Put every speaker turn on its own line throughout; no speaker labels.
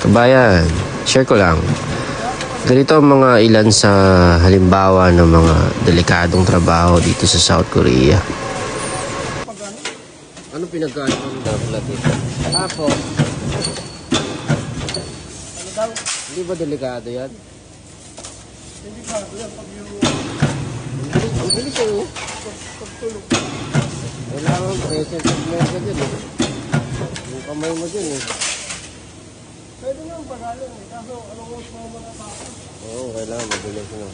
Kabayan, share ko lang. Ganito ang mga ilan sa halimbawa ng mga delikadong trabaho dito sa South Korea. Ano pinagkaiba ng dapat dito? Apo. Ano daw? Hindi ba delikado yan? Hindi ba? Yan pag yung... Ang bilis eh. Pagtulog. Kailangan present mo ka dyan eh. Yung kamay mo dyan eh. Pwede nga pagaling eh. Kaso anong oras mo matapos? Oo, kailangan mabilis na.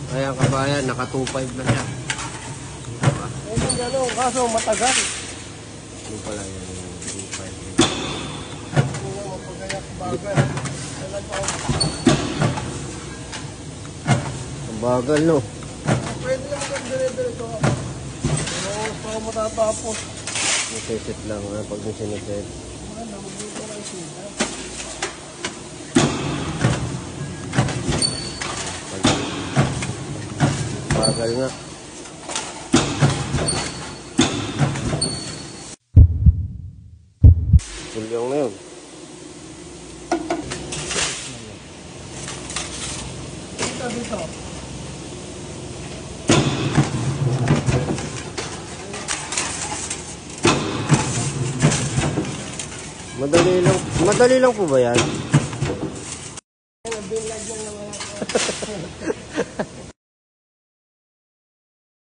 Kaya kabayan, naka 2.5 na siya. Pwede nga gano'n, kaso matagal. Hindi pala yan yung 2.5. Hindi nga mapagayak bagal. Kailan pa ako? Ang bagal no? Pwede lang kang dire-diretso ka. Anong oras pa ako matatapos? Nasisit lang ha, pag nasisit. Bagal nga. Sulyong na yun. Dito. Madali lang po ba yan?